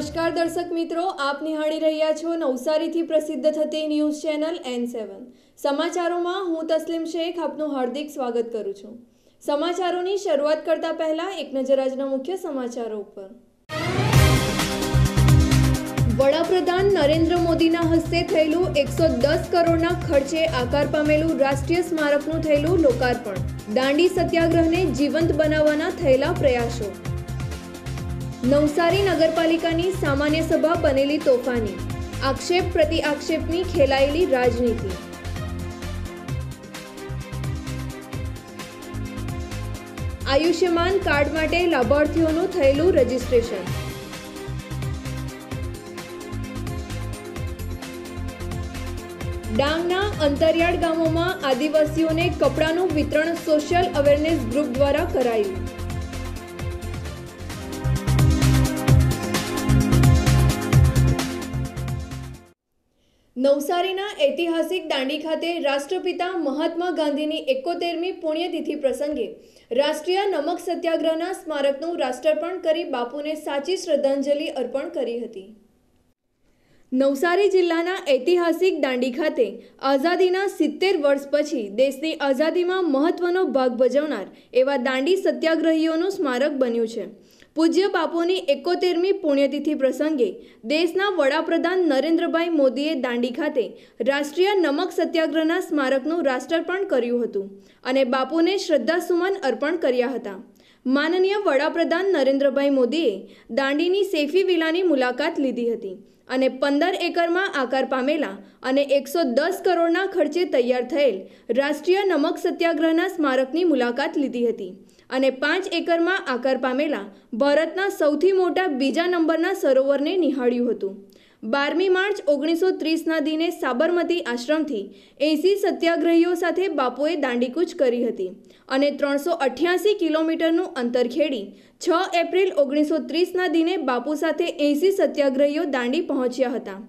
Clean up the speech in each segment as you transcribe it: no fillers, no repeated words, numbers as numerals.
નમસ્કાર દર્શક મિત્રો, આપ નિહાળી રહ્યા છો નવસારીથી પ્રસિદ્ધ થતી ન્યૂઝ ચેનલ N7 સમાચારોમાં હું તસ્લીમ શેખ આપનું હાર્દિક સ્વાગત કરું છું। સમાચારોની શરૂઆત કરતા પહેલા એક નજર આજના મુખ્ય સમાચારો ઉપર। વડાપ્રધાન નરેન્દ્ર મોદીના હસ્તે થયેલું 110 કરોડના ખર્ચે આકાર પામેલું રાષ્ટ્રીય સ્મારકનું થયેલું લોકાર્પણ। દાંડી સત્યાગ્રહને જીવંત બનાવવાના થયેલા પ્રયાસો। નવસારી નગરપાલિકાની સામાન્ય સભા બનેલી તોફાની, આક્ષેપ પ્રતિ આક્ષેપની ખેલાયેલી રાજનીતિ। આયુષ્યમાન કાર્ડ માટે લાભાર્થીઓનું થયેલું રજીસ્ટ્રેશન। ડાંગના અંતરિયાળ ગામોમાં આદિવાસીઓને કપડાનું વિતરણ સોશિયલ અવેરનેસ ગ્રુપ દ્વારા કરાયું। નવસારીના ઐતિહાસિક દાંડી ખાતે રાષ્ટ્રપિતા મહાત્મા ગાંધીની 71મી પુણ્યતિથિ પ્રસંગે રાષ્ટ્રીય નમક સત્યાગ્રહના સ્મારકનું રાષ્ટ્રાર્પણ કરી બાપુને સાચી શ્રદ્ધાંજલિ અર્પણ કરી હતી। નવસારી જિલ્લાના ઐતિહાસિક દાંડી ખાતે આઝાદીના 70 વર્ષ પછી દેશની આઝાદીમાં મહત્વનો ભાગ ભજવનાર એવા દાંડી સત્યાગ્રહીઓનું સ્મારક બન્યું છે। પૂજ્ય બાપુની 71મી પુણ્યતિથિ પ્રસંગે દેશના વડાપ્રધાન નરેન્દ્રભાઈ મોદીએ દાંડી ખાતે રાષ્ટ્રીય નમક સત્યાગ્રહના સ્મારકનું રાષ્ટ્રાર્પણ કર્યું હતું અને બાપુને શ્રદ્ધાસુમન અર્પણ કર્યા હતા। માનનીય વડાપ્રધાન નરેન્દ્રભાઈ મોદીએ દાંડીની સેફી વિલાની મુલાકાત લીધી હતી અને 15 એકરમાં આકાર પામેલા અને 110 કરોડના ખર્ચે તૈયાર થયેલ રાષ્ટ્રીય નમક સત્યાગ્રહના સ્મારકની મુલાકાત લીધી હતી અને 5 એકરમાં આકાર પામેલા ભારતના સૌથી મોટા બીજા નંબરના સરોવરને નિહાળ્યું હતું। 12મી માર્ચ 1930ના દિને સાબરમતી આશ્રમથી 80 સત્યાગ્રહીઓ સાથે બાપુએ દાંડીકૂચ કરી હતી અને 388 કિલોમીટરનું અંતર ખેડી 6 એપ્રિલ 1930ના દિને બાપુ સાથે 80 સત્યાગ્રહીઓ દાંડી પહોંચ્યા હતા।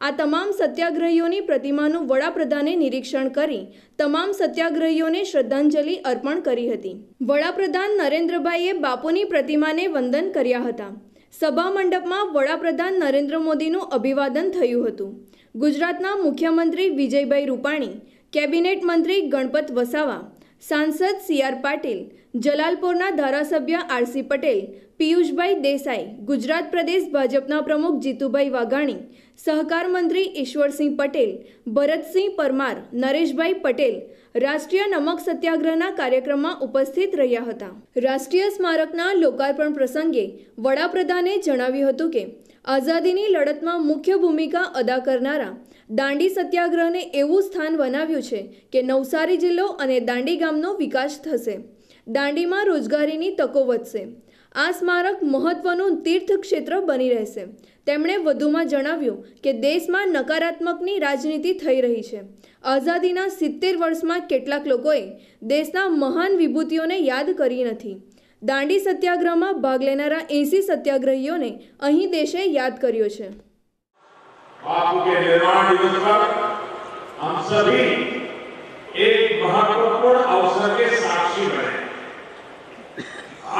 આ તમામ સત્યાગ્રહીઓની પ્રતિમાનું વડાપ્રધાને નિરીક્ષણ કરી તમામ સત્યાગ્રહીઓને શ્રદ્ધાંજલિ અર્પણ કરી હતી। વડાપ્રધાન નરેન્દ્રભાઈએ બાપુની પ્રતિમાને વંદન કર્યા હતા। સભા મંડપમાં વડાપ્રધાન નરેન્દ્ર મોદીનું અભિવાદન થયું હતું। ગુજરાતના મુખ્યમંત્રી વિજયભાઈ રૂપાણી, કેબિનેટ મંત્રી ગણપત વસાવા, સાંસદ CR પાટીલ, જલાલપોરના ધારાસભ્ય RC પટેલ, પિયુષભાઈ દેસાઈ, ગુજરાત પ્રદેશ ભાજપના પ્રમુખ જીતુભાઈ વાઘાણી, સહકાર મંત્રી ઈશ્વરસિંહ પટેલ, ભરતસિંહ પરમાર, નરેશભાઈ પટેલ રાષ્ટ્રીય નમક સત્યાગ્રહના કાર્યક્રમમાં ઉપસ્થિત રહ્યા હતા। રાષ્ટ્રીય સ્મારકના લોકાર્પણ પ્રસંગે વડાપ્રધાને જણાવ્યું હતું કે આઝાદીની લડતમાં મુખ્ય ભૂમિકા અદા કરનારા દાંડી સત્યાગ્રહને એવું સ્થાન બનાવ્યું છે કે નવસારી જિલ્લો અને દાંડી ગામનો વિકાસ થશે, દાંડીમાં રોજગારીની તકો વધશે। આ સ્મારક મહત્વનું તીર્થ ક્ષેત્ર બની રહેશે। તેમણે વધુમાં જણાવ્યું કે દેશમાં નકારાત્મકની રાજનીતિ થઈ રહી છે। આઝાદીના 70 વર્ષમાં કેટલાક લોકોએ દેશના મહાન વિભૂતિઓને યાદ કરી નથી। દાંડી સત્યાગ્રહમાં ભાગ લેનારા 80 સત્યાગ્રહીઓને અહીં દેશે યાદ કર્યો છે। बापू के निर्वाण दिवस पर हम सभी एक महत्वपूर्ण अवसर के साक्षी बने।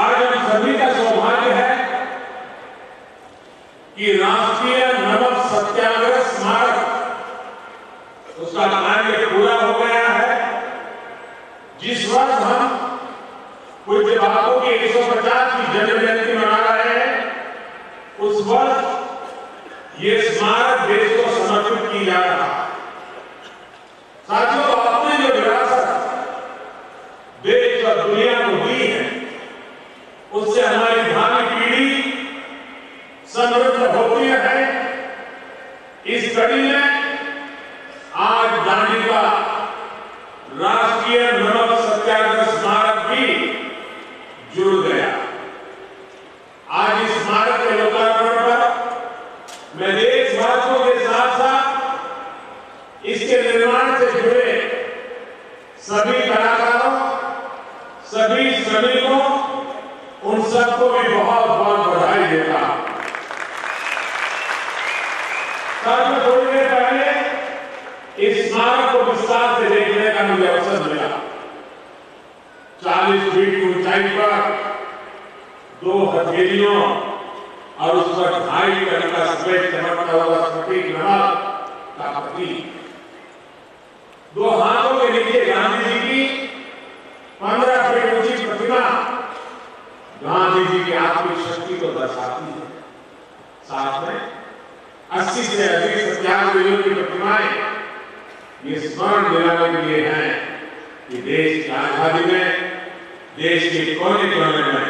आज हम सभी का सौभाग्य है कि राष्ट्रीय नमक सत्याग्रह स्मारक उसका कार्य पूरा हो गया है। जिस वर्ष हम पूज्य बापू की 150वीं जन्म जयंती मना रहे हैं, उस वर्ष ये स्मारक देश को समर्पित की जा रहा है। साथियों, आपने जो विरासत देश और दुनिया को दी है, उससे हमारी भावी पीढ़ी समृद्ध होती है। इस कड़ी में आज दांडी का राष्ट्रीय नमक सत्याग्रह स्मारक भी जुड़ गया। आज इस स्मारक के लोकार्पण पर मैं देशवासियों के साथ साथ इसके निर्माण से जुड़े सभी कलाकारों, सभी श्रमिकों, उन सबको भी बहुत बहुत बधाई देता हूं। साथियों, थोड़ी देर पहले इस स्मारक को विस्तार से देखने का मुझे अवसर मिला। 40 फीट की ऊंचाई पर 2 हथेलियों और उस पर 2.5 टन का सफेद चमकता हुआ स्फटिक नमक का प्रतीक। 2 हाथों के नीचे गांधी जी की 15 फीट ऊंची प्रतिमा गांधी जी की आत्मिक शक्ति को दर्शाती है। साथ में 80 से अधिक सत्याग्रहियों की प्रतिमाएं ये स्मरण दिलाने के लिए हैं कि देश की आजादी में, देश के कोने कोने में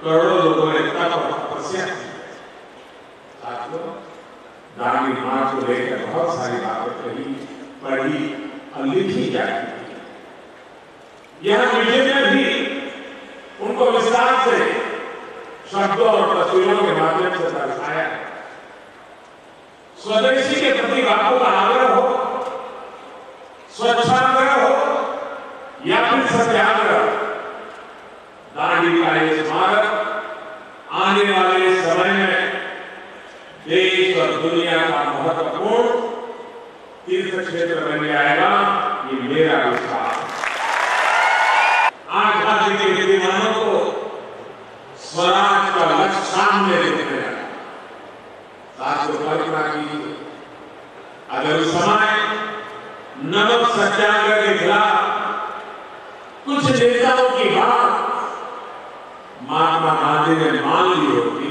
करोड़ों लोगों ने तप और तपस्या की। साथियों, दांडी मार्च को लेकर बहुत सारी बातें कही, पढ़ी और लिखी जा चुकी है। यह म्यूजियम में भी उनको विस्तार से शब्दों और तस्वीरों के माध्यम से दर्शाया है। स्वदेशी के प्रति बापू का आग्रह हो, स्वच्छाग्रह हो या फिर सत्याग्रह, दांडी का ये स्मारक आने वाले समय में देश और दुनिया का महत्वपूर्ण तीर्थ क्षेत्र बन जाएगा, ये मेरा विश्वास। आजादी के विद्वानों को स्वराज का लक्ष्य सामने देखने लगा। साथियों, कल्पना कीजिए अगर उस समय नमक सत्याग्रह के खिलाफ कुछ नेताओं की बात महात्मा गांधी ने मान ली होती,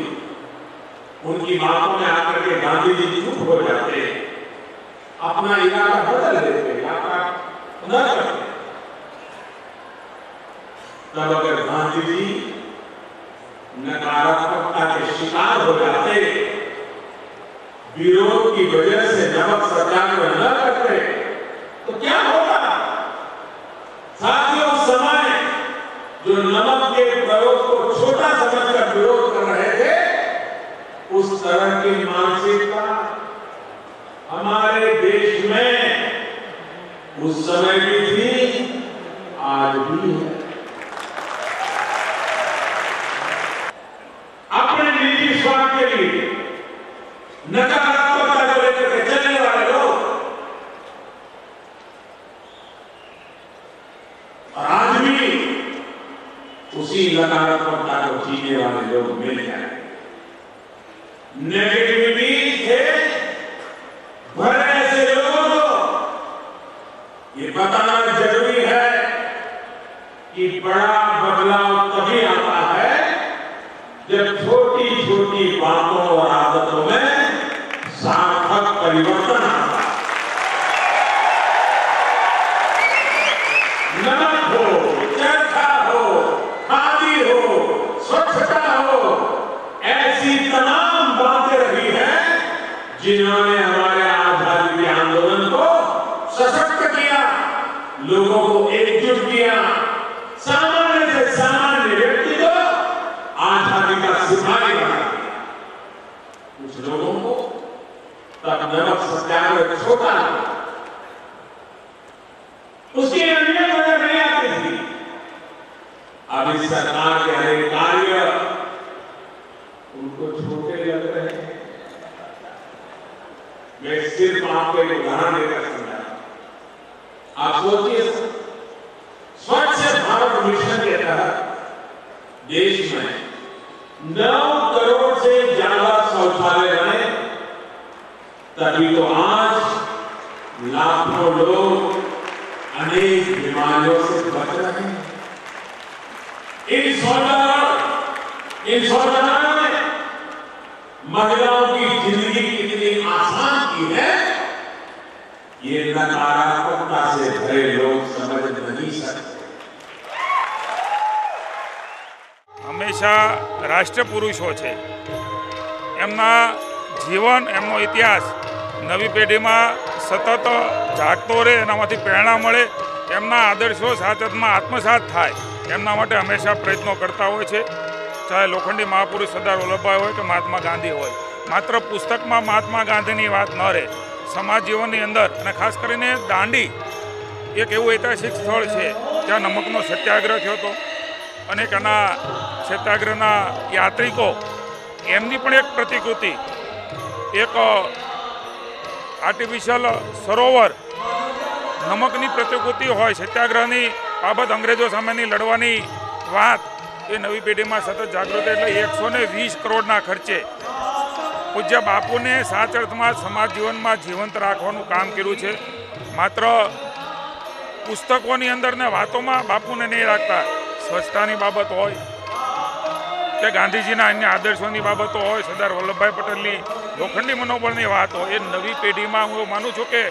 उनकी बातों में आकर के गांधी जी चुप हो जाते, अपना इरादा बदल देते, यात्रा न करते, तब अगर गांधी जी नकारात्मकता के शिकार हो जाते, विरोध की वजह से नमक सत्याग्रह न करते, तो क्या होगा? साथियों, उस समय जो नमक के प्रयोग को छोटा समझकर विरोध कर रहे थे, उस तरह की मानसिकता हमारे देश में उस समय भी थी, आज भी है। अपने निजी स्वार्थ के लिए नकारात्मकता को लेकर के चलने वाले लोग और आज भी उसी नकारात्मकता को जीने वाले लोग मिल जाए। नेगेटिविटी से भरे ऐसे लोगों को ये बताना जरूरी है कि बड़ा बदलाव तभी आता है जब छोटी छोटी बातों और आदतों में सार्थक परिवर्तन आता है। नमक हो, चरखा हो, खादी हो, स्वच्छता हो, ऐसी तमाम बातें रही हैं जिन्होंने हमारे आजादी के आंदोलन को सशक्त किया, लोगों को एकजुट किया, सामान्य से सामान्य व्यक्ति को आजादी का सिपाही बना दिया। कुछ लोगों को तब नमक सत्याग्रह छोटा लगा, उसकी अहमियत नजर नहीं आती थी। अब इस सरकार के हर एक कार्य उनको छोटे लग रहे हैं। मैं सिर्फ आपको एक उदाहरण देकर समझा। आप सोचिए, स्वच्छ भारत मिशन के तहत देश में 9 करोड़ से ज्यादा शौचालय बने, तभी तो आज लाखों लोग अनेक बीमारियों से बच रहे हैं। इन शौचालयों ने महिलाओं की जिंदगी कितनी आसान की है, ये नकारात्मकता से भरे लोग समझ नहीं सकते। हमेशा राष्ट्रपुरुषो छे, एमना जीवन, एमनो इतिहास नवी पेढ़ी में सतत जागतो रहे, एनामांथी प्रेरणा मळे, एमना आदर्शो साचतमां आत्मसात थाय, एमना माटे हमेशा प्रयत्नों करता होय छे। चाहे लोखंडी महापुरुष सरदार वल्लभभाई होय के महात्मा गांधी होय, मात्र पुस्तक में महात्मा गांधीनी वात न रहे, समाज जीवननी अंदर अने खास करीने दांडी एक एवं ऐतिहासिक स्थळ छे ज्यां नमकनो सत्याग्रह थयो हतो। अनेक आना सत्याग्रहना यात्रिको एमनी पण एक प्रतिकृति, एक आर्टिफिशियल सरोवर नमकनी प्रतिकृति होय, सत्याग्रहनी बाबत अंग्रेजों सामेनी लड़वानी वात એ નવી પેઢીમાં સતત જાગૃત, એટલે 120 કરોડના ખર્ચે પૂજ્ય બાપુને સાચા અર્થમાં સમાજ જીવનમાં જીવંત રાખવાનું કામ કર્યું છે. માત્ર પુસ્તકોની અંદર ને વાતોમાં બાપુને નહીં રાખતા, સ્વચ્છતાની બાબત હોય કે ગાંધીજીના અન્ય આદર્શોની બાબતો હોય, સરદાર વલ્લભભાઈ પટેલની લોખંડી મનોબળની વાત હોય, એ નવી પેઢીમાં હું માનું છું કે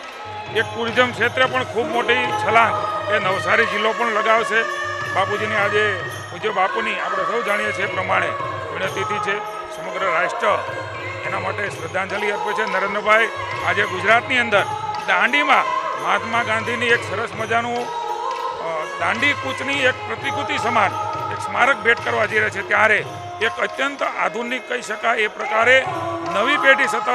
એક ટુરિઝમ ક્ષેત્રે પણ ખૂબ મોટી છલાંગ એ નવસારી જિલ્લો પણ લગાવશે. બાપુજીની આજે પૂજ્ય બાપુની આપણે સૌ જાણીએ છીએ પ્રમાણે પુણ્યતિથિ છે. સમગ્ર રાષ્ટ્ર એના માટે શ્રદ્ધાંજલિ અર્પે છે. નરેન્દ્રભાઈ આજે ગુજરાતની અંદર દાંડીમાં મહાત્મા ગાંધીની એક સરસ મજાનું દાંડી કૂચની એક પ્રતિકૃતિ સમાન એક સ્મારક ભેટ કરવા જઈ રહ્યા છે, ત્યારે એક અત્યંત આધુનિક કહી શકાય એ પ્રકારે નવી પેઢી સતત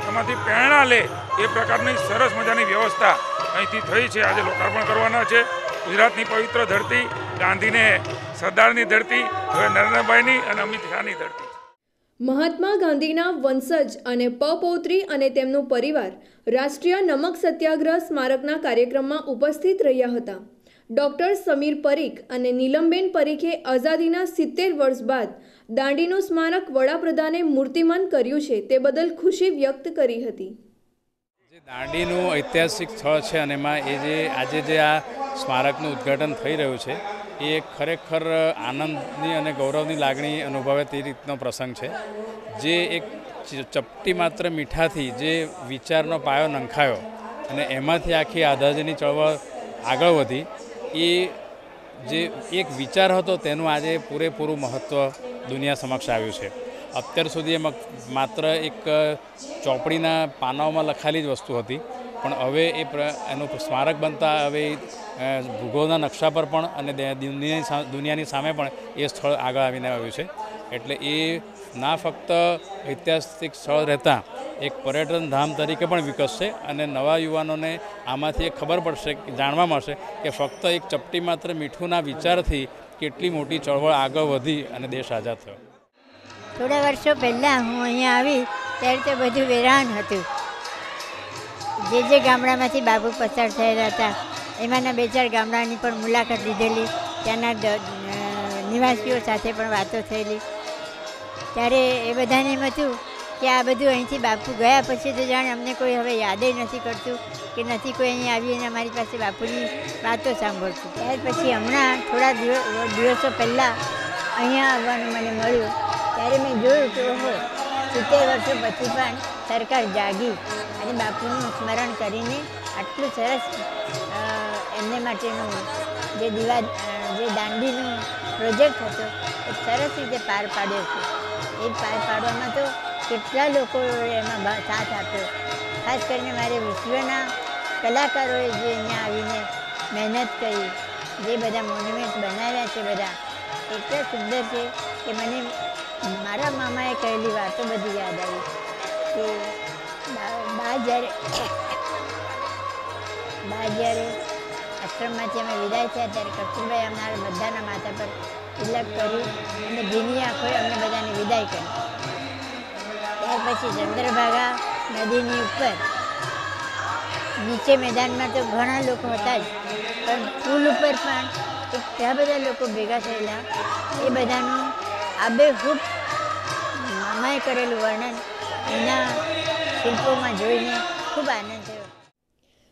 એમાંથી પ્રેરણા લે એ પ્રકારની સરસ મજાની વ્યવસ્થા અહીંથી થઈ છે. આજે લોકાર્પણ કરવાના છે. ગુજરાતની પવિત્ર ધરતી, ગાંધીને સરદારની ધરતી, હવે નરેન્દ્રભાઈની અને અમિત શાહની ધરતી. મહાત્મા ગાંધીના વંશજ અને પપૌત્રી અને તેમનું પરિવાર રાષ્ટ્રીય નમક સત્યાગ્રહ સ્મારકના કાર્યક્રમમાં ઉપસ્થિત રહ્યા હતા. ડૉક્ટર સમીર પરીખ અને નીલમબેન પરીખે આઝાદીના 70 વર્ષ બાદ દાંડીનું સ્મારક વડાપ્રધાને મૂર્તિમાન કર્યું છે તે બદલ ખુશી વ્યક્ત કરી હતી. જે દાંડીનું ઐતિહાસિક સ્થળ છે અને એમાં આજે જે આ સ્મારકનું ઉદ્ઘાટન થઈ રહ્યું છે એ ખરેખર આનંદની અને ગૌરવની લાગણી અનુભવે તે રીતનો પ્રસંગ છે. જે એક ચપટી માત્ર મીઠાથી જે વિચારનો પાયો નંખાયો અને એમાંથી આખી આઝાદીની ચળવળ આગળ વધી, એ જે એક વિચાર હતો તેનું આજે પૂરેપૂરું મહત્ત્વ દુનિયા સમક્ષ આવ્યું છે. અત્યાર સુધી એમાં માત્ર એક ચોપડીના પાનાઓમાં લખાયેલી જ વસ્તુ હતી, પણ હવે એનું સ્મારક બનતા હવે ભૂગોળના નકશા પર પણ અને દુનિયાની સામે પણ એ સ્થળ આગળ આવીને આવ્યું છે. એટલે એ ના ફક્ત ઐતિહાસિક સ્થળ રહેતા એક પર્યટન ધામ તરીકે પણ વિકસશે અને નવા યુવાનોને આમાંથી એક ખબર પડશે, જાણવા મળશે કે ફક્ત એક ચપટી માત્ર મીઠુંના વિચારથી કેટલી મોટી ચળવળ આગળ વધી અને દેશ આઝાદ થયો. થોડા વર્ષો પહેલાં હું અહીંયા આવી ત્યારે તો બધું વેરાન હતું. જે ગામડામાંથી બાપુ પસાર થયેલા હતા એમાંના 2-4 ગામડાની પણ મુલાકાત લીધેલી, ત્યાંના નિવાસીઓ સાથે પણ વાતો થયેલી. ત્યારે એ બધાને એમ હતું કે આ બધું અહીંથી બાપુ ગયા પછી તો જાણે અમને કોઈ હવે યાદ નથી કરતું કે નથી કોઈ અહીંયા આવીને અમારી પાસે બાપુની વાતો સાંભળતું. ત્યાર પછી હમણાં થોડા દિવસો પહેલાં અહીંયા આવવાનું મને મળ્યું ત્યારે મેં જોયું કે ઓહો 70 વર્ષો પછી પણ સરકાર જાગી અને બાપુનું સ્મરણ કરીને આટલું સરસ એમને માટેનું જે દાંડીનું પ્રોજેક્ટ હતો એ સરસ રીતે પાર પાડ્યો છે. એ પાર પાડવામાં તો કેટલા લોકો એમાં સાથ આપ્યો. ખાસ કરીને મારે વિશ્વના કલાકારોએ જે અહીંયા આવીને મહેનત કરી, જે બધા મોન્યુમેન્ટ બનાવ્યા છે બધા એટલા સુંદર છે કે મને મારા મામાએ કહેલી વાતો બધી યાદ આવી કે બા જ્યારે આશ્રમમાંથી અમે વિદાય થયા ત્યારે કસ્તુરભાઈ અમારા બધાના માથા પર તિલક કર્યું અને ભીની આંખોએ અમને બધાને વિદાય કરી. ત્યાર પછી ચંદ્રભાગા નદીની ઉપર નીચે મેદાનમાં તો ઘણા લોકો હતા જ, પણ પુલ ઉપર પણ એટલા બધા લોકો ભેગા થયેલા. એ બધાનું આબેહૂબ મામાએ કરેલું વર્ણન એના શિલ્પોમાં જોઈને ખૂબ આનંદ થયો.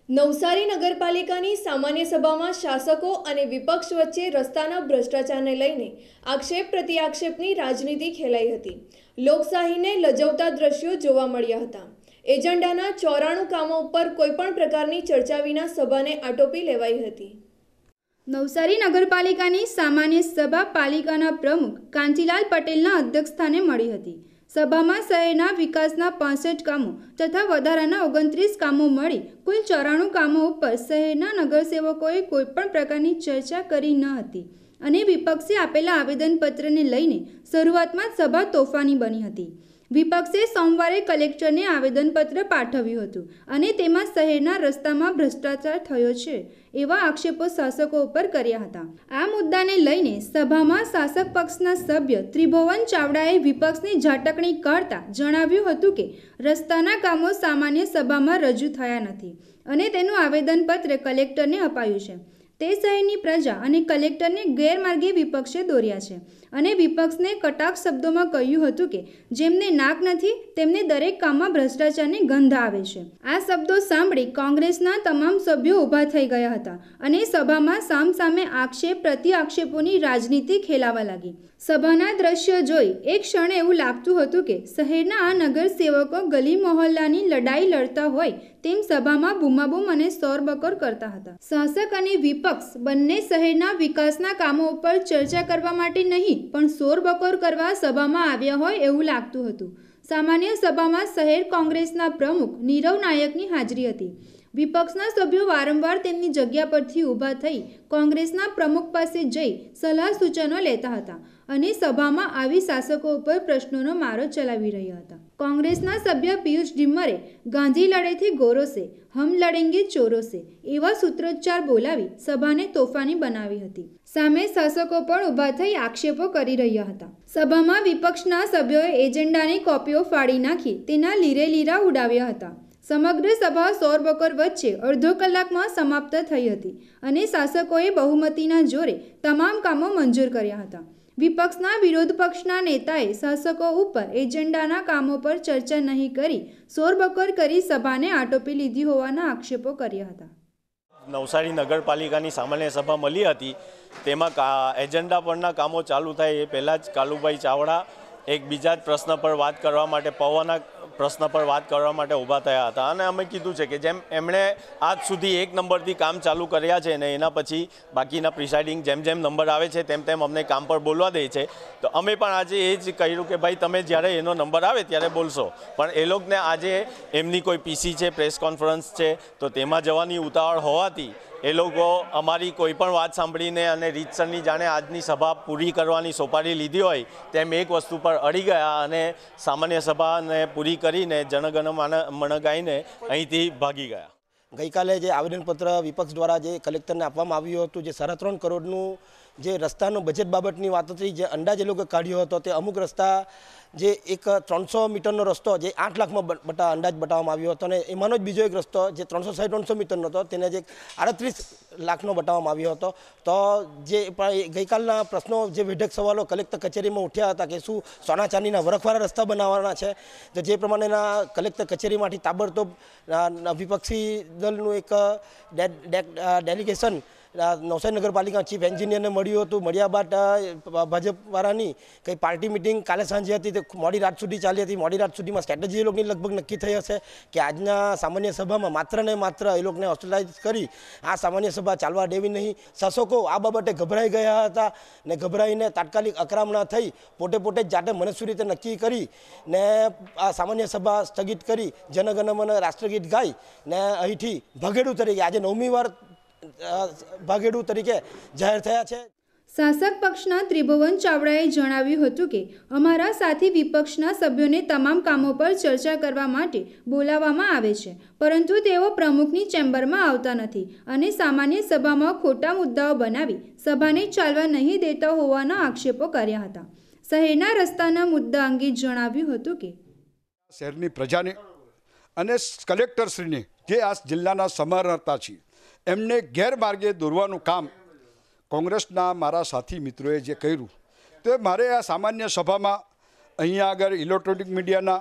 નવસારી નગરપાલિકાની સામાન્ય સભામાં શાસકો અને વિપક્ષ વચ્ચે રસ્તાના ભ્રષ્ટાચારને લઈને આક્ષેપ પ્રત્યાક્ષેપની રાજનીતિ ખેલાઈ હતી. લોકશાહીને લજવતા દ્રશ્યો જોવા મળ્યા હતા. એજન્ડાના 94 કામો ઉપર કોઈપણ પ્રકારની ચર્ચા વિના સભાને આટોપી લેવાઈ હતી. નવસારી નગરપાલિકાની સામાન્ય સભા પાલિકાના પ્રમુખ કાંચીલાલ પટેલના અધ્યક્ષસ્થાને મળી હતી. સભામાં શહેરના વિકાસના 65 કામો તથા વધારાના 29 કામો મળી કુલ 94 કામો ઉપર શહેરના નગરસેવકોએ કોઈપણ પ્રકારની ચર્ચા કરી ન હતી અને વિપક્ષે આપેલા આવેદનપત્રને લઈને શરૂઆતમાં સભા તોફાની બની હતી. વિપક્ષે સોમવારે કલેક્ટરને આવેદનપત્ર પાઠવ્યું હતું અને તેમાં શહેરના રસ્તામાં ભ્રષ્ટાચાર થયો છે એવા આક્ષેપો શાસકો ઉપર કર્યા હતા. આ મુદ્દાને લઈને સભામાં શાસક પક્ષના સભ્ય ત્રિભુવન ચાવડાએ વિપક્ષની ઝાટકણી કરતા જણાવ્યું હતું કે રસ્તાના કામો સામાન્ય સભામાં રજૂ થયા નથી અને તેનું આવેદનપત્ર કલેક્ટરને અપાયું છે. તે શહેરની પ્રજા અને કલેક્ટરને ગેરમાર્ગે વિપક્ષે દોર્યા છે અને વિપક્ષને કટાક્ષ શબ્દોમાં કહ્યું હતું કે જેમને નાક નથી તેમને દરેક કામમાં ભ્રષ્ટાચારની ગંધ આવે છે. આ શબ્દો સાંભળી કોંગ્રેસના તમામ સભ્યો ઊભા થઈ ગયા હતા અને સભામાં સામસામે આક્ષેપ પ્રતિ આક્ષેપોની રાજનીતિ ખેલાવા લાગી. સભાના દ્રશ્યો જોઈ એક ક્ષણે એવું લાગતું હતું કે શહેરના આ નગરસેવકો ગલી મહોલ્લાની લડાઈ લડતા હોય તેમ સભામાં બૂમાબૂમ અને શોરબકોર કરતા હતા. શાસક અને વિપક્ષ બંને શહેરના વિકાસના કામો ઉપર ચર્ચા કરવા માટે નહીં પણ શોરબકોર કરવા સભામાં આવ્યા હોય એવું લાગતું હતું. સામાન્ય સભામાં શહેર કોંગ્રેસના પ્રમુખ નીરવ નાયકની હાજરી હતી. વિપક્ષના સભ્યો વારંવાર તેમની જગ્યા પરથી ઊભા થઈ કોંગ્રેસના પ્રમુખ પાસે જઈ સલાહ સૂચનો લેતા હતા અને સભામાં આવી શાસકો ઉપર પ્રશ્નોનો મારો ચલાવી રહ્યા હતા. કોંગ્રેસના સભ્ય પિયુષ ડિમ્મરે ગાંધી લડેથી ગોરો સે, હમ લડેંગે ચોરો સે એવા સૂત્રોચ્ચાર બોલાવી સભાને તોફાની બનાવી હતી. સામે શાસકો પણ ઊભા થઈ આક્ષેપો કરી રહ્યા હતા. સભામાં વિપક્ષના સભ્યોએ એજન્ડાની કોપીઓ ફાડી નાખી તેના લીરે લીરા ઉડાવ્યા હતા. સમગ્ર સભા શોરબકોર વચ્ચે અડધો કલાકમાં સમાપ્ત થઈ હતી અને શાસકોએ બહુમતીના જોરે તમામ કામો મંજૂર કર્યા હતા. વિપક્ષના વિરોધ પક્ષના નેતાએ શાસકો ઉપર એજન્ડાના કામો પર ચર્ચા નહીં કરી શોરબકોર કરી સભાને આટોપી લીધી હોવાના આક્ષેપો કર્યા હતા. નવસારી નગરપાલિકાની સામાન્ય સભા મળી હતી. તેમાં એજન્ડા પરના કામો ચાલુ થાય એ પહેલાં જ કાલુભાઈ ચાવડા એક બીજા જ પ્રશ્ન પર વાત કરવા માટે પવનના પ્રશ્ન પર વાત કરવા માટે ઊભા થયા હતા અને અમે કીધું છે કે જેમ એમણે આજ સુધી 1 નંબરથી કામ ચાલુ કર્યા છે ને એના પછી બાકીના પ્રિસાઇડિંગ જેમ જેમ નંબર આવે છે તેમ તેમ અમને કામ પર બોલવા દે છે. તો અમે પણ આજે એ જ કહ્યું કે ભાઈ તમે જ્યારે એનો નંબર આવે ત્યારે બોલશો, પણ એ લોકોને આજે એમની કોઈ પીસી છે, પ્રેસ કોન્ફરન્સ છે, તો તેમાં જવાની ઉતાવળ હોવાથી એ લોકો અમારી કોઈ પણ વાત સાંભળીને અને રીતસરની જાણે આજની સભા પૂરી કરવાની સોપારી લીધી હોય તેમ એક વસ્તુ પર અડી ગયા અને સામાન્ય સભાને પૂરી કરીને જનગણ મન ગાઈને અહીંથી ભાગી ગયા. ગઈકાલે જે આવેદનપત્ર વિપક્ષ દ્વારા જે કલેક્ટરને આપવામાં આવ્યું હતું, જે 3.5 કરોડનું જે રસ્તાનું બજેટ બાબતની વાત હતી, જે અંદાજ એ લોકો કાઢ્યો હતો, તે અમુક રસ્તા જે એક 300 મીટરનો રસ્તો જે 8 લાખમાં અંદાજ બતાવવામાં આવ્યો હતો અને એમાંનો જ બીજો એક રસ્તો જે 360-300 મીટરનો હતો તેને જે 38 લાખનો બતાવવામાં આવ્યો હતો. તો જે ગઈકાલના પ્રશ્નો જે વેઢક સવાલો કલેક્ટર કચેરીમાં ઉઠ્યા હતા કે શું સોના ચાંદીના વરખવાળા રસ્તા બનાવવાના છે, તો જે પ્રમાણેના કલેક્ટર કચેરીમાંથી તાબડતોબ વિપક્ષી દળનું એક ડેલિગેશન નવસારી નગરપાલિકા ચીફ એન્જિનિયરને મળ્યું હતું. મળ્યા બાદ ભાજપવાળાની કંઈ પાર્ટી મિટિંગ કાલે સાંજે હતી તે મોડી રાત સુધી ચાલી હતી. મોડી રાત સુધીમાં સ્ટ્રેટેજી એ લોકોની લગભગ નક્કી થઈ હશે કે આજના સામાન્ય સભામાં માત્ર ને માત્ર એ લોકોને હોસ્ટેલાઇઝ કરી આ સામાન્ય સભા ચાલવા દેવી નહીં. શાસકો આ બાબતે ગભરાઈ ગયા હતા ને ગભરાઈને તાત્કાલિક અકરામણા થઈ પોતે જ જાતે મનસ્વી રીતે નક્કી કરી ને આ સામાન્ય સભા સ્થગિત કરી જનગણ મન રાષ્ટ્રગીત ગાઈ ને અહીંથી ભાગેડું તરીકે આજે 9મી વાર ભાગેડુ તરીકે જાહેર થયા છે. શાસક પક્ષના ત્રિભુવન ચાવડાએ જણાવ્યું હતું કે અમારા સાથી વિપક્ષના સભ્યોને તમામ કામો પર ચર્ચા કરવા માટે બોલાવવામાં આવે છે, પરંતુ તેઓ પ્રમુખની ચેમ્બરમાં આવતા નથી અને સામાન્ય સભામાં ખોટા મુદ્દાઓ બનાવી સભાને ચાલવા નહીં દેતા હોવાના આક્ષેપો કર્યા હતા. શહેરના રસ્તાના મુદ્દા અંગે જણાવ્યું હતું કે શહેરની પ્રજાને અને કલેક્ટરશ્રીને જે આ જિલ્લાના સમરતા છે એમને ગેરમાર્ગે દોરવાનું કામ કોંગ્રેસના મારા સાથી મિત્રોએ જે કર્યું, તો મારે આ સામાન્ય સભામાં અહીંયા આગળ ઇલેક્ટ્રોનિક મીડિયાના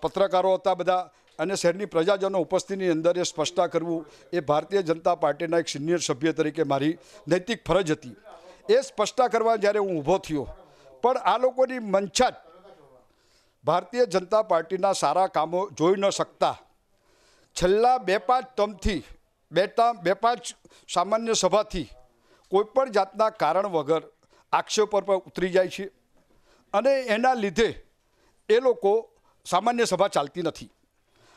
પત્રકારો હતા બધા અને શહેરની પ્રજાજનો ઉપસ્થિતિની અંદર એ સ્પષ્ટતા કરવું એ ભારતીય જનતા પાર્ટીના એક સિનિયર સભ્ય તરીકે મારી નૈતિક ફરજ હતી. એ સ્પષ્ટતા કરવા જ્યારે હું ઊભો થયો, પણ આ લોકોની મંશા ભારતીય જનતા પાર્ટીના સારા કામો જોઈ ન શકતા છેલ્લા 2-5 ટર્મથી 2-5 સામાન્ય સભાથી કોઈપણ જાતના કારણ વગર આક્ષેપો પર ઉતરી જાય છે અને એના લીધે એ લોકો સામાન્ય સભા ચાલતી નથી.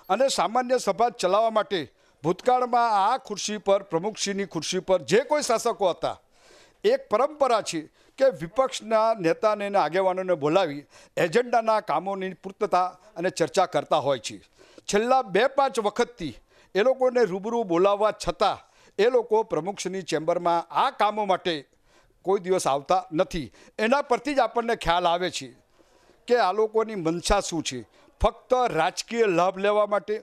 અને સામાન્ય સભા ચલાવવા માટે ભૂતકાળમાં આ ખુરશી પર પ્રમુખશ્રીની ખુરશી પર જે કોઈ શાસકો હતા, એક પરંપરા છે કે વિપક્ષના નેતાને અને આગેવાનોને બોલાવી એજન્ડાના કામોની પૂર્તતા અને ચર્ચા કરતા હોય છે. છેલ્લા 2-5 વખતથી એ લોકોને રૂબરૂ બોલાવવા છતાં એ લોકો પ્રમુખશ્રીની ચેમ્બરમાં આ કામો માટે કોઈ દિવસ આવતા નથી. એના પરથી જ આપણને ખ્યાલ આવે છે કે આ લોકોની મનસા શું છે. ફક્ત રાજકીય લાભ લેવા માટે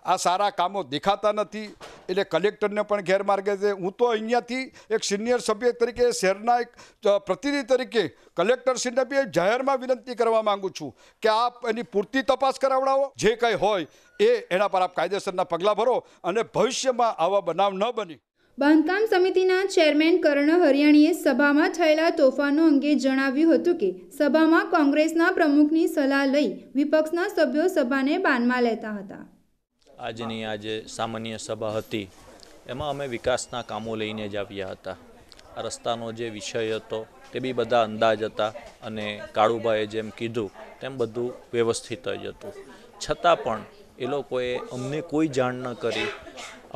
આ સારા કામો દેખાતા નથી. એટલે કલેક્ટરને પણ ગેરમાર્ગે છે. હું તો અહીંયાથી એક સિનિયર સભ્ય તરીકે, શહેરના એક પ્રતિનિધિ તરીકે કલેક્ટરશ્રીને બી જાહેરમાં વિનંતી કરવા માગું છું કે આપ એની પૂરતી તપાસ કરાવડાવો. જે કંઈ હોય એના પર આપ કાયદેસરના પગલાં ભરો અને ભવિષ્યમાં આવા બનાવ ન બને. બાંધકામ સમિતિના ચેરમેન કર્ણ હરિયાણીએ સભામાં થયેલા તોફાનો અંગે જણાવ્યું હતું કે સભામાં કોંગ્રેસના પ્રમુખની સલાહ લઈ વિપક્ષના સભ્યો સભાને બાનમાં લેતા હતા. આજે સામાન્ય સભા હતી એમાં અમે વિકાસના કામો લઈને જ આવ્યા હતા. આ રસ્તાનો જે વિષય હતો તે બી બધા અંદાજ હતા અને કાળુભાઈએ જેમ કીધું તેમ બધું વ્યવસ્થિત જ હતું. છતાં પણ એ લોકોએ અમને કોઈ જાણ ન કરી,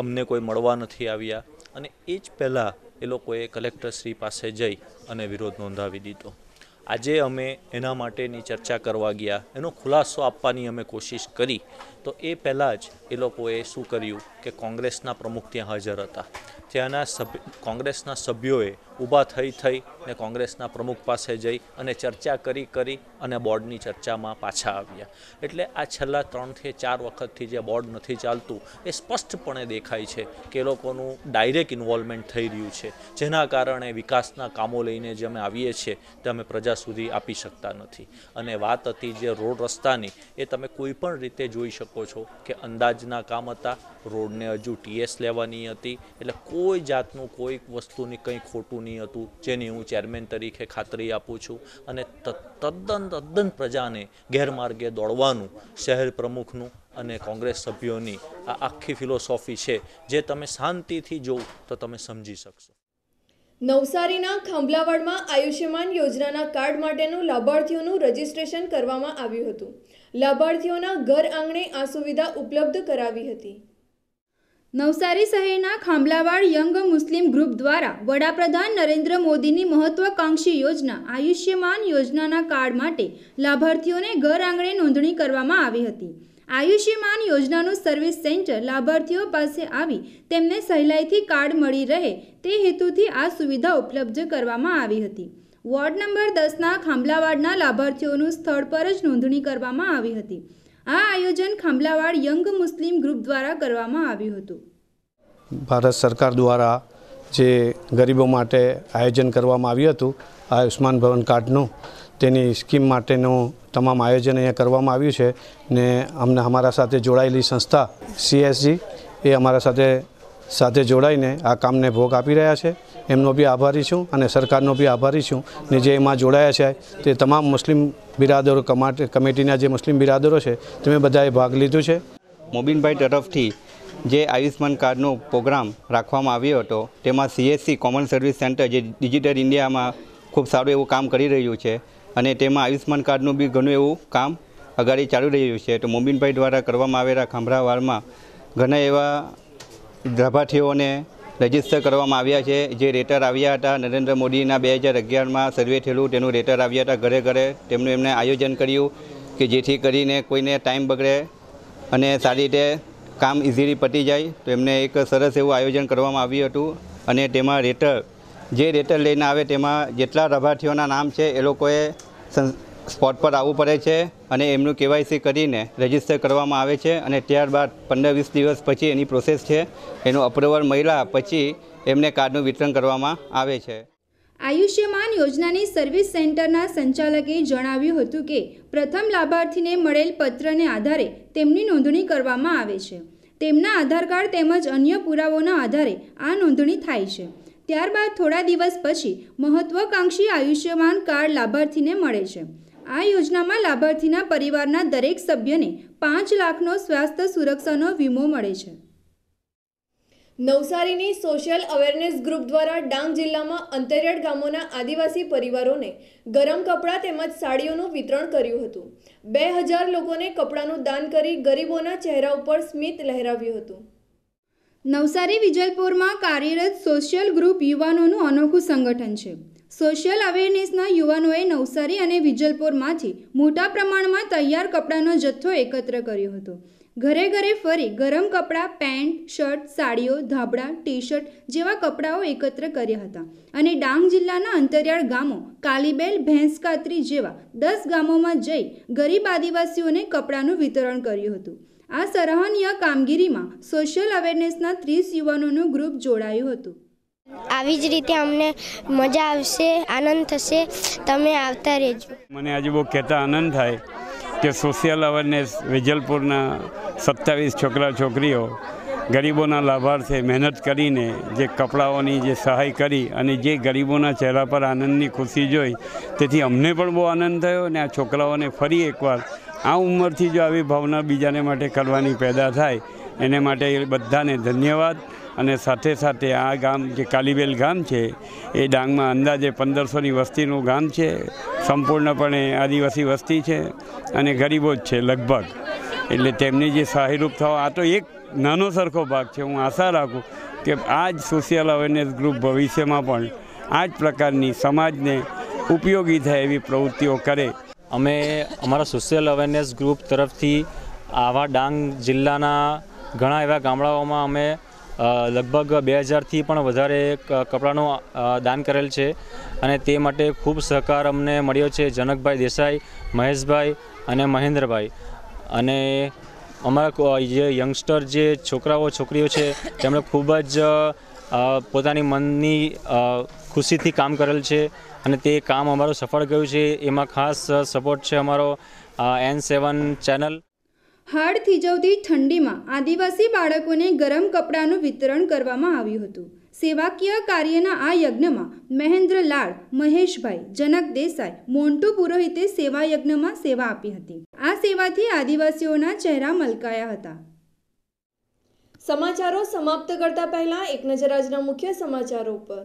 અમને કોઈ મળવા નથી આવ્યા અને એ જ પહેલાં એ લોકોએ કલેક્ટરશ્રી પાસે જઈ અને વિરોધ નોંધાવી દીધો. આજે અમે એના માટેની ચર્ચા કરવા ગયા, એનો ખુલાસો આપવાની અમે કોશિશ કરી તો એ પહેલાં જ એ લોકોએ શું કર્યું કે કોંગ્રેસના પ્રમુખ ત્યાં હાજર હતા, ત્યાંના કોંગ્રેસના સભ્યોએ ઊભા થઈ ને કોંગ્રેસના પ્રમુખ પાસે જઈ અને ચર્ચા કરી અને બોર્ડની ચર્ચામાં પાછા આવ્યા. એટલે આ છેલ્લા 3 થી 4 વખતથી જે બોર્ડ નથી ચાલતું એ સ્પષ્ટપણે દેખાય છે કે એ લોકોનું ડાયરેક્ટ ઇન્વોલ્વમેન્ટ થઈ રહ્યું છે, જેના કારણે વિકાસના કામો લઈને જે અમે આવીએ છીએ તે અમે પ્રજા સુધી આપી શકતા નથી. અને વાત હતી જે રોડ રસ્તાની, એ તમે કોઈ પણ રીતે જોઈ શકો છો કે અંદાજના કામ હતા, રોડને હજુ TS લેવાની હતી, એટલે કોઈ જાતનું કોઈ વસ્તુની કંઈ ખોટું નહીં હતું, જેની હું ચેરમેન તરીકે ખાતરી આપું છું. અને તદ્દન પ્રજાને ગેરમાર્ગે દોડવાનું શહેર પ્રમુખનું અને કોંગ્રેસ સભ્યોની આ આખી ફિલોસોફી છે, જે તમે શાંતિથી જોવો તો તમે સમજી શકશો. નવસારીના ખાંભલાવાડમાં આયુષ્યમાન યોજનાના કાર્ડ માટેનું લાભાર્થીઓનું રજીસ્ટ્રેશન કરવામાં આવ્યું હતું. લાભાર્થીઓના ઘર આંગણે આ સુવિધા ઉપલબ્ધ કરાવી હતી. નવસારી શહેરના ખાંભલાવાડ યંગ મુસ્લિમ ગ્રુપ દ્વારા વડાપ્રધાન નરેન્દ્ર મોદીની મહત્વાકાંક્ષી યોજના આયુષ્યમાન યોજનાના કાર્ડ માટે લાભાર્થીઓને ઘર આંગણે નોંધણી કરવામાં આવી હતી. આયુષ્યમાન યોજનાનું સર્વિસ સેન્ટર લાભાર્થીઓ પાસે આવી તેમને સહેલાઈથી કાર્ડ મળી રહે તે હેતુથી આ સુવિધા ઉપલબ્ધ કરવામાં આવી હતી. વોર્ડ નંબર 10ના ખાંભલાવાડના લાભાર્થીઓનું સ્થળ પર જ નોંધણી કરવામાં આવી હતી. આ આયોજન ખાંભલાવાડ યંગ મુસ્લિમ ગ્રુપ દ્વારા કરવામાં આવ્યું હતું. ભારત સરકાર દ્વારા જે ગરીબો માટે આયોજન કરવામાં આવ્યું હતું આયુષ્માન ભવન કાર્ડનું, તેની સ્કીમ માટેનું તમામ આયોજન અહીંયા કરવામાં આવ્યું છે ને અમને અમારા સાથે જોડાયેલી સંસ્થા CSG એ અમારા સાથે જોડાઈને આ કામને ભોગ આપી રહ્યા છે. એમનો બી આભારી છું અને સરકારનો બી આભારી છું ને જે એમાં જોડાયા છે તે તમામ મુસ્લિમ બિરાદરો, કમિટીના જે મુસ્લિમ બિરાદરો છે તમે બધાએ ભાગ લીધું છે. મોબીનભાઈ તરફથી જે આયુષ્માન કાર્ડનો પ્રોગ્રામ રાખવામાં આવ્યો હતો તેમાં CSC કોમન સર્વિસ સેન્ટર જે ડિજિટલ ઇન્ડિયામાં ખૂબ સારું એવું કામ કરી રહ્યું છે અને તેમાં આયુષ્માન કાર્ડનું બી ઘણું એવું કામ અગાડી ચાલુ રહ્યું છે. તો મોબીનભાઈ દ્વારા કરવામાં આવેલા ખાંભલાવાડમાં ઘણા એવા લાભાર્થીઓને રજીસ્ટર કરવામાં આવ્યા છે. જે રેટર આવ્યા હતા નરેન્દ્ર મોદીના 2011માં સર્વે થયેલું તેનું રેટર આવ્યા હતા ઘરે ઘરે, તેમનું એમને આયોજન કર્યું કે જેથી કરીને કોઈને ટાઈમ બગડે અને સારી રીતે કામ ઇઝીલી પતી જાય. તો એમને એક સરસ એવું આયોજન કરવામાં આવ્યું હતું અને તેમાં રેટર લઈને આવે તેમાં જેટલા લાભાર્થીઓના નામ છે એ લોકોએ સ્પોટ પર આવવું પડે છે અને એમનું KYC કરીને રજીસ્ટર કરવામાં આવે છે અને ત્યારબાદ 15-20 દિવસ પછી એની પ્રોસેસ છે, એનું અપ્રુવલ મળ્યા પછી એમને કાર્ડનું વિતરણ કરવામાં આવે છે. આયુષ્યમાન યોજનાની સર્વિસ સેન્ટરના સંચાલકે જણાવ્યું હતું કે પ્રથમ લાભાર્થીને મળેલ પત્રને આધારે તેમની નોંધણી કરવામાં આવે છે. તેમના આધાર કાર્ડ તેમજ અન્ય પુરાવાઓના આધારે આ નોંધણી થાય છે. ત્યારબાદ થોડા દિવસ પછી મહત્વાકાંક્ષી આયુષ્યમાન કાર્ડ લાભાર્થીને મળે છે. આ યોજનામાં લાભાર્થીના પરિવારના દરેક સભ્યને 5 લાખનો સ્વાસ્થ્ય સુરક્ષાનો વીમો મળે છે. નવસારીની સોશિયલ અવેરનેસ ગ્રુપ દ્વારા ડાંગ જિલ્લામાં અંતરિયાળ ગામોના આદિવાસી પરિવારોને ગરમ કપડાં તેમજ સાડીઓનું વિતરણ કર્યું હતું. 2000 લોકોને કપડાનું દાન કરી ગરીબોના ચહેરા ઉપર સ્મિત લહેરાવ્યું હતું. નવસારી વિજલપુરમાં કાર્યરત સોશિયલ ગ્રુપ યુવાનોનું અનોખું સંગઠન છે. સોશિયલ અવેરનેસના યુવાનોએ નવસારી અને વિજલપુરમાંથી મોટા પ્રમાણમાં તૈયાર કપડાનો જથ્થો એકત્ર કર્યો હતો. ઘરે ઘરે ફરી ગરમ કપડાં, પેન્ટ, શર્ટ, સાડીઓ, ધાબળા, ટી-શર્ટ જેવા કપડાઓ એકત્ર કર્યા હતા અને ડાંગ જિલ્લાના અંતરિયાળ ગામો કાલીબેલ, ભેંસકાતરી જેવા 10 ગામોમાં જઈ ગરીબ આદિવાસીઓને કપડાનું વિતરણ કર્યું હતું. આ સરાહનીય કામગીરીમાં સોશિયલ અવેરનેસના 30 યુવાનોનું ગ્રુપ જોડાયું હતું. આવી જ રીતે અમને મજા આવશે, આનંદ થશે, તમે આવતા રહેજો. મને આજે બહુ કહેતા આનંદ થાય કે સોશિયલ અવેરનેસ વેજલપુરના 27 છોકરા છોકરીઓ ગરીબોના લાભાર્થે મહેનત કરીને જે કપડાઓની જે સહાય કરી અને જે ગરીબોના ચહેરા પર આનંદની ખુશી જોઈ, તેથી અમને પણ બહુ આનંદ થયો અને આ છોકરાઓને ફરી એકવાર આ ઉંમરથી જો આવી ભાવના બીજાને માટે કરવાની પેદા થાય એને માટે બધાને ધન્યવાદ. અને સાથે સાથે આ ગામ જે કાલીબેલ ગામ છે એ ડાંગમાં અંદાજે 1500ની વસ્તીનું ગામ છે. સંપૂર્ણપણે આદિવાસી વસ્તી છે અને ગરીબો જ છે લગભગ. એટલે તેમની જે સહાયરૂપ થવા આ તો એક નાનો સરખો ભાગ છે. હું આશા રાખું કે આ જ સોશિયલ અવેરનેસ ગ્રુપ ભવિષ્યમાં પણ આ જ પ્રકારની સમાજને ઉપયોગી થાય એવી પ્રવૃત્તિઓ કરે. અમે અમારા સોશિયલ અવેરનેસ ગ્રુપ તરફથી આવા ડાંગ જિલ્લાના ઘણા એવા ગામડાઓમાં અમે લગભગ 2000થી પણ વધારે કપડાનું દાન કરેલ છે અને તે માટે ખૂબ સહકાર અમને મળ્યો છે જનકભાઈ દેસાઈ, મહેશભાઈ અને મહેન્દ્રભાઈ. અને અમારા જે યંગસ્ટર જે છોકરાઓ છોકરીઓ છે તેમણે ખૂબ જ પોતાની મનની ખુશીથી કામ કરેલ છે અને તે કામ અમારું સફળ ગયું છે. એમાં ખાસ સપોર્ટ છે અમારો N7 ચેનલ. હાડ થીજવતી ઠંડીમાં આદિવાસી બાળકોને ગરમ કપડાનું વિતરણ કરવામાં આવ્યું હતું. સેવાકીય કાર્યના આ યજ્ઞમાં મહેન્દ્ર લાડ, મહેશભાઈ, જનક દેસાઈ, મોન્ટુ પુરોહિતે સેવા યજ્ઞમાં સેવા આપી હતી. આ સેવાથી આદિવાસીઓના ચહેરા મલકાયા હતા. સમાચારો સમાપ્ત કરતા પહેલા એક નજર આજના મુખ્ય સમાચારો પર.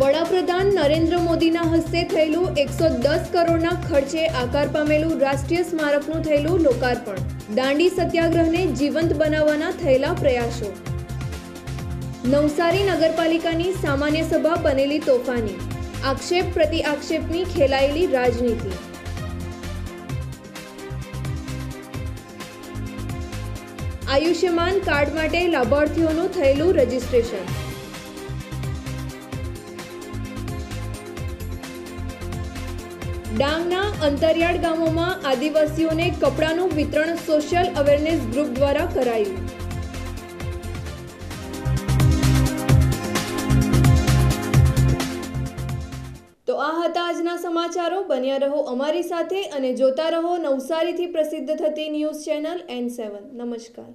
વડાપ્રધાન નરેન્દ્ર મોદીના હસ્તે થયેલું 110 કરોડના ખર્ચે આકાર પામેલું રાષ્ટ્રીય સ્મારકનું થયેલું લોકાર્પણ. દાંડી સત્યાગ્રહને જીવંત બનાવવાના થયેલા પ્રયાસો. નવસારી નગરપાલિકાની સામાન્ય સભા બનેલી તોફાની. આક્ષેપ પ્રતિ આક્ષેપની ખેલાયેલી રાજનીતિ. આયુષ્યમાન કાર્ડ માટે લાભાર્થીઓનું થયેલું રજીસ્ટ્રેશન. ડાંગના અંતરિયાળ ગામોમાં આદિવાસીઓને કપડાનું વિતરણ સોશિયલ અવેરનેસ ગ્રુપ દ્વારા કરાયું. તો આ હતા આજના સમાચારો. બન્યા રહો અમારી સાથે અને જોતા રહો નવસારીથી પ્રસિદ્ધ થતી ન્યૂઝ ચેનલ N7. નમસ્કાર.